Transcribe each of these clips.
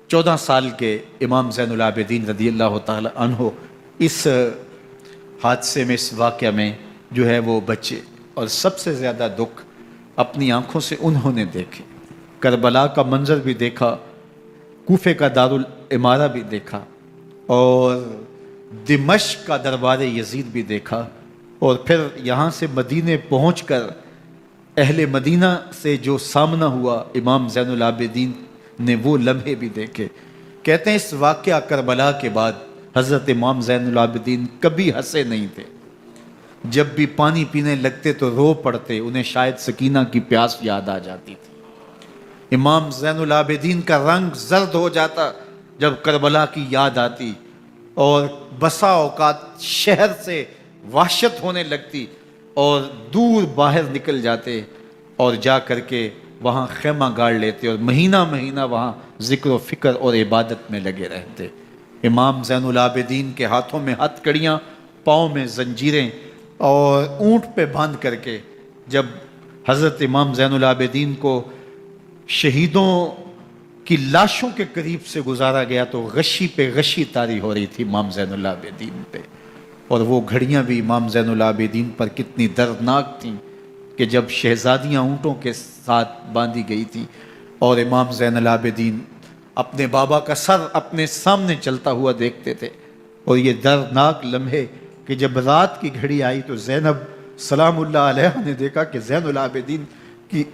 14 سال کے امام زین العابدین رضی اللہ تعالی عنہ اس حادثے میں، اس واقعہ میں جو ہے وہ بچے، اور سب سے زیادہ دکھ اپنی آنکھوں سے انہوں نے دیکھے۔ کربلا کا منظر بھی دیکھا، کوفے کا دارالامارہ بھی دیکھا، اور دمشق کا دربار یزید بھی دیکھا، اور پھر یہاں سے مدینے پہنچ کر اہل مدینہ سے جو سامنا ہوا امام زین العابدین نے وہ لمحے بھی دیکھے۔ کہتے ہیں اس واقعہ کربلا کے بعد حضرت امام زین العابدین کبھی ہنسے نہیں تھے۔ جب بھی پانی پینے لگتے تو رو پڑتے، انہیں شاید سکینہ کی پیاس یاد آ جاتی تھی۔ امام زین العابدین کا رنگ زرد ہو جاتا جب کربلا کی یاد آتی، اور بسا اوقات شہر سے وحشت ہونے لگتی، اور دور باہر نکل جاتے اور جا کر کے وہاں خیمہ گاڑ لیتے، اور مہینہ مہینہ وہاں ذکر و فکر اور عبادت میں لگے رہتے۔ امام زین العابدین کے ہاتھوں میں ہتھ کڑیاں، پاؤں میں زنجیریں، اور اونٹ پہ باندھ کر کے جب حضرت امام زین العابدین کو شہیدوں کی لاشوں کے قریب سے گزارا گیا تو غشی پہ غشی طاری ہو رہی تھی امام زین العابدین پہ، اور وہ گھڑیاں بھی امام زین العابدین پر کتنی دردناک تھیں کہ جب شہزادیاں اونٹوں کے ساتھ باندھی گئی تھی اور امام زین العابدین اپنے بابا کا سر اپنے سامنے چلتا ہوا دیکھتے تھے، اور یہ دردناک لمحے کہ جب رات کی گھڑی آئی تو زینب سلام اللہ علیہ نے دیکھا کہ زین العابدین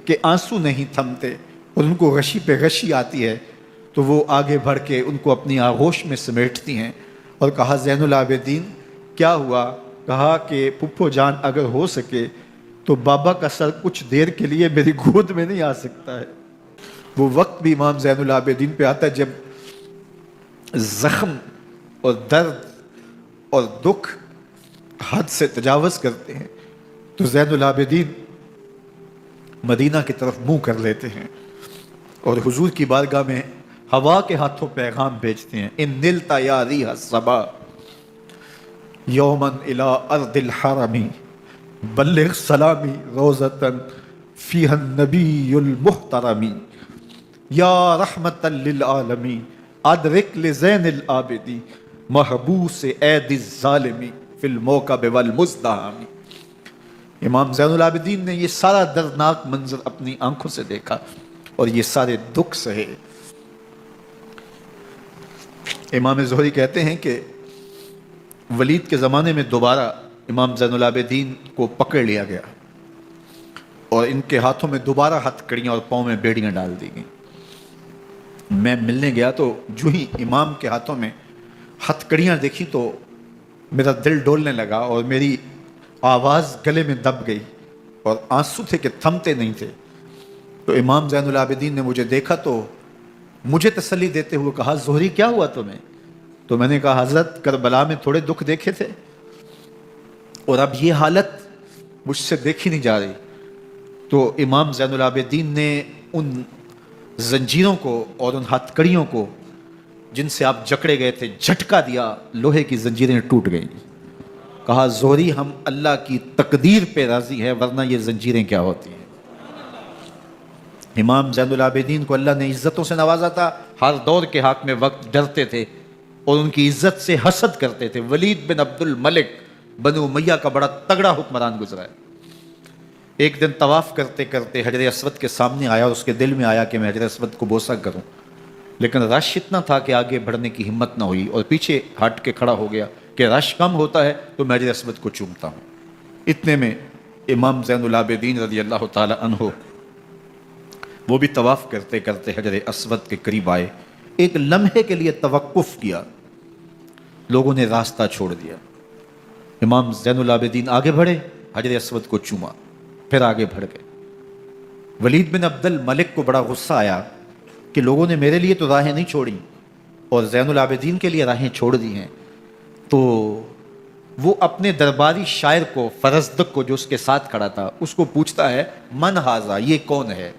کے آنسو نہیں تھمتے اور ان کو غشی پہ غشی آتی ہے، تو وہ آگے بڑھ کے ان کو اپنی آغوش میں سمیٹتی ہیں اور کہا زین العابدین کیا ہوا؟ کہا کہ پھپھو جان اگر ہو سکے تو بابا کا سر کچھ دیر کے لیے میری گود میں نہیں آ سکتا ہے۔ وہ وقت بھی امام زین العابدین پہ آتا ہے جب زخم اور درد اور دکھ حد سے تجاوز کرتے ہیں تو زین العابدین مدینہ کی طرف منہ کر لیتے ہیں اور حضور کی بارگاہ میں ہوا کے ہاتھوں پیغام بھیجتے ہیں، ان نلت یا ریح الصبا یومن الی ارض الحرم بلغ سلامی روزتن فیہا النبی المحترم یا رحمتا للعالمین ادرک لزین العابدین محبوس عید الظالمی فی الموکب والمزدحم۔ امام زین العابدین نے یہ سارا دردناک منظر اپنی آنکھوں سے دیکھا اور یہ سارے دکھ سہے۔ امام زہری کہتے ہیں کہ ولید کے زمانے میں دوبارہ امام زین العابدین کو پکڑ لیا گیا اور ان کے ہاتھوں میں دوبارہ ہتھ کڑیاں اور پاؤں میں بیڑیاں ڈال دی گئیں۔ میں ملنے گیا تو جو ہی امام کے ہاتھوں میں ہتھ کڑیاں دیکھی تو میرا دل ڈولنے لگا اور میری آواز گلے میں دب گئی اور آنسو تھے کہ تھمتے نہیں تھے۔ تو امام زین العابدین نے مجھے دیکھا تو مجھے تسلی دیتے ہوئے کہا زہری کیا ہوا تمہیں؟ تو میں نے کہا حضرت کربلا میں تھوڑے دکھ دیکھے تھے اور اب یہ حالت مجھ سے دیکھی نہیں جا رہی۔ تو امام زین العابدین نے ان زنجیروں کو اور ان ہتھ کڑیوں کو جن سے آپ جکڑے گئے تھے جھٹکا دیا، لوہے کی زنجیریں ٹوٹ گئیں۔ کہا زہری ہم اللہ کی تقدیر پہ راضی ہے ورنہ یہ زنجیریں کیا ہوتی ہیں۔ امام زین العابدین کو اللہ نے عزتوں سے نوازا تھا، ہر دور کے حاکم وقت ڈرتے تھے اور ان کی عزت سے حسد کرتے تھے۔ ولید بن عبد الملک بنو امیہ کا بڑا تگڑا حکمران گزرا ہے۔ ایک دن طواف کرتے کرتے حجر اسود کے سامنے آیا اور اس کے دل میں آیا کہ میں حجر اسود کو بوسہ کروں، لیکن رش اتنا تھا کہ آگے بڑھنے کی ہمت نہ ہوئی اور پیچھے ہٹ کے کھڑا ہو گیا کہ رش کم ہوتا ہے تو میں حجر اسود کو چومتا ہوں۔ اتنے میں امام زین العابدین رضی اللہ تعالی عنہ وہ بھی طواف کرتے کرتے حجر اسود کے قریب آئے، ایک لمحے کے لیے توقف کیا، لوگوں نے راستہ چھوڑ دیا۔ امام زین العابدین آگے بڑھے، حجر اسود کو چوما، پھر آگے بڑھ گئے۔ ولید بن عبد الملک کو بڑا غصہ آیا کہ لوگوں نے میرے لیے تو راہیں نہیں چھوڑی اور زین العابدین کے لیے راہیں چھوڑ دی ہیں۔ تو وہ اپنے درباری شاعر کو، فرزدق کو جو اس کے ساتھ کھڑا تھا، اس کو پوچھتا ہے من ھذا، یہ کون ہے؟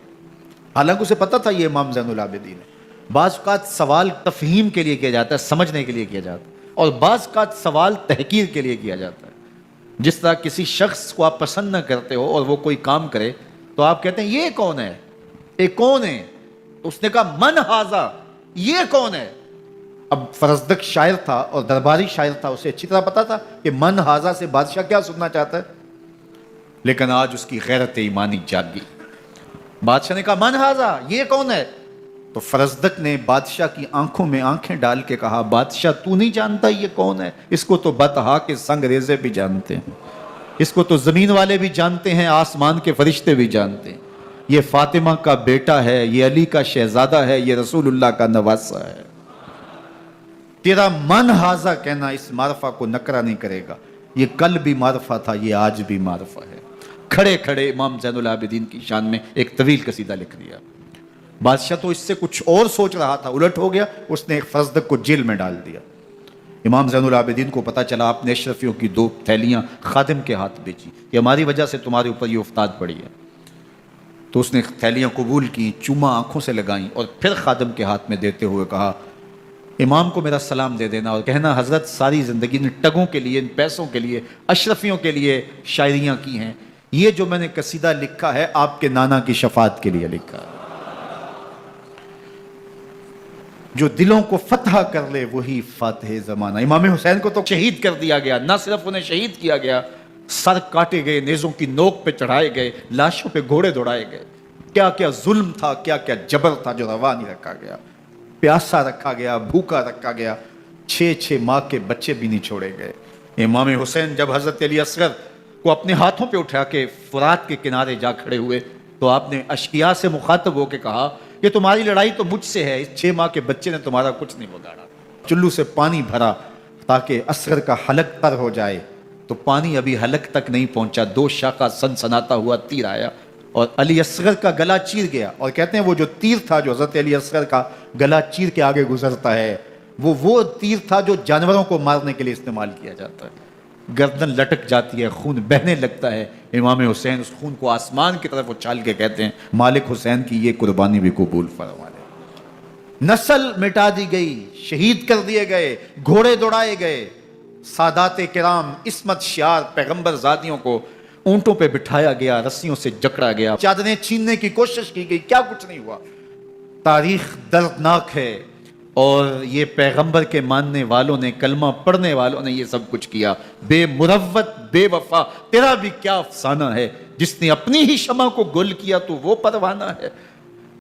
حالانکہ اسے پتہ تھا یہ امام زین العابدین ہے۔ بعض اوقات سوال تفہیم کے لیے کیا جاتا ہے، سمجھنے کے لیے کیا جاتا ہے، اور بعض اوقات سوال تحقیر کے لیے کیا جاتا ہے۔ جس طرح کسی شخص کو آپ پسند نہ کرتے ہو اور وہ کوئی کام کرے تو آپ کہتے ہیں یہ کون ہے، یہ کون ہے؟ اس نے کہا من ھذا، یہ کون ہے؟ اب فرزدق شاعر تھا اور درباری شاعر تھا، اسے اچھی طرح پتا تھا کہ من ہاذا سے بادشاہ کیا سننا چاہتا ہے، لیکن آج اس کی غیرت ایمانی جاگ گئی۔ بادشاہ نے کہا من ہاذا، یہ کون ہے؟ تو فرزدق نے بادشاہ کی آنکھوں میں آنکھیں ڈال کے کہا بادشاہ تو نہیں جانتا یہ کون ہے؟ اس کو تو بطحا کے سنگ ریزے بھی جانتے ہیں، اس کو تو زمین والے بھی جانتے ہیں، آسمان کے فرشتے بھی جانتے ہیں۔ یہ فاطمہ کا بیٹا ہے، یہ علی کا شہزادہ ہے، یہ رسول اللہ کا نواسہ ہے۔ تیرا من ہاذا کہنا اس معرفہ کو نکرا نہیں کرے گا، یہ کل بھی معرفہ تھا، یہ آج بھی معرفہ ہے۔ کھڑے کھڑے امام زین العابدین کی شان میں ایک طویل قصیدہ لکھ دیا۔ بادشاہ تو اس سے کچھ اور سوچ رہا تھا، الٹ ہو گیا، اس نے ایک فرزدق کو جیل میں ڈال دیا۔ امام زین العابدین کو پتا چلا، آپ نے اشرفیوں کی 2 تھیلیاں خادم کے ہاتھ بیچی کہ ہماری وجہ سے تمہارے اوپر یہ افتاد پڑی ہے۔ تو اس نے تھیلیاں قبول کی، چوما آنکھوں سے لگائیں اور پھر خادم کے ہاتھ میں دیتے ہوئے کہا امام کو میرا سلام دے دینا اور کہنا حضرت ساری زندگی نے ٹگوں کے لیے، ان پیسوں کے لیے، اشرفیوں کے لیے شاعریاں کی ہیں، یہ جو میں نے قصیدہ لکھا ہے آپ کے نانا کی شفاعت کے لیے لکھا ہے۔ جو دلوں کو فتح کر لے وہی فاتح زمانہ۔ امام حسین کو تو شہید کر دیا گیا، نہ صرف انہیں شہید کیا گیا، سر کاٹے گئے، نیزوں کی نوک پہ چڑھائے گئے، لاشوں پہ گھوڑے دوڑائے گئے۔ کیا کیا ظلم تھا، کیا کیا جبر تھا جو روا نہیں رکھا گیا، پیاسا رکھا گیا، بھوکا رکھا گیا، 6 ماہ کے بچے بھی نہیں چھوڑے گئے۔ امام حسین جب حضرت علی اصغر کو اپنے ہاتھوں پہ اٹھا کے فرات کے کنارے جا کھڑے ہوئے تو آپ نے اشقیاء سے مخاطب ہو کے کہا کہ تمہاری لڑائی تو مجھ سے ہے، اس 6 ماہ کے بچے نے تمہارا کچھ نہیں بگاڑا۔ چلو سے پانی بھرا تاکہ اصغر کا حلق تر ہو جائے، تو پانی ابھی حلق تک نہیں پہنچا، 2 شاخہ سنسناتا ہوا تیر آیا اور علی اصغر کا گلا چیر گیا۔ اور کہتے ہیں وہ جو تیر تھا جو حضرت علی اصغر کا گلا چیر کے آگے گزرتا ہے، وہ تیر تھا جو جانوروں کو مارنے کے لیے استعمال کیا جاتا ہے۔ گردن لٹک جاتی ہے، خون بہنے لگتا ہے۔ امام حسین اس خون کو آسمان کی طرف اچھال کے کہتے ہیں مالک حسین کی یہ قربانی بھی قبول فرما لے۔ نسل مٹا دی گئی، شہید کر دیے گئے، گھوڑے دوڑائے گئے، سادات کرام عصمت شعار پیغمبر زادیوں کو اونٹوں پہ بٹھایا گیا، رسیوں سے جکڑا گیا، چادریں چھیننے کی کوشش کی گئی، کیا کچھ نہیں ہوا۔ تاریخ دردناک ہے، اور یہ پیغمبر کے ماننے والوں نے، کلمہ پڑھنے والوں نے یہ سب کچھ کیا۔ بے مروت بے وفا تیرا بھی کیا افسانہ ہے، جس نے اپنی ہی شمع کو گل کیا تو وہ پروانہ ہے۔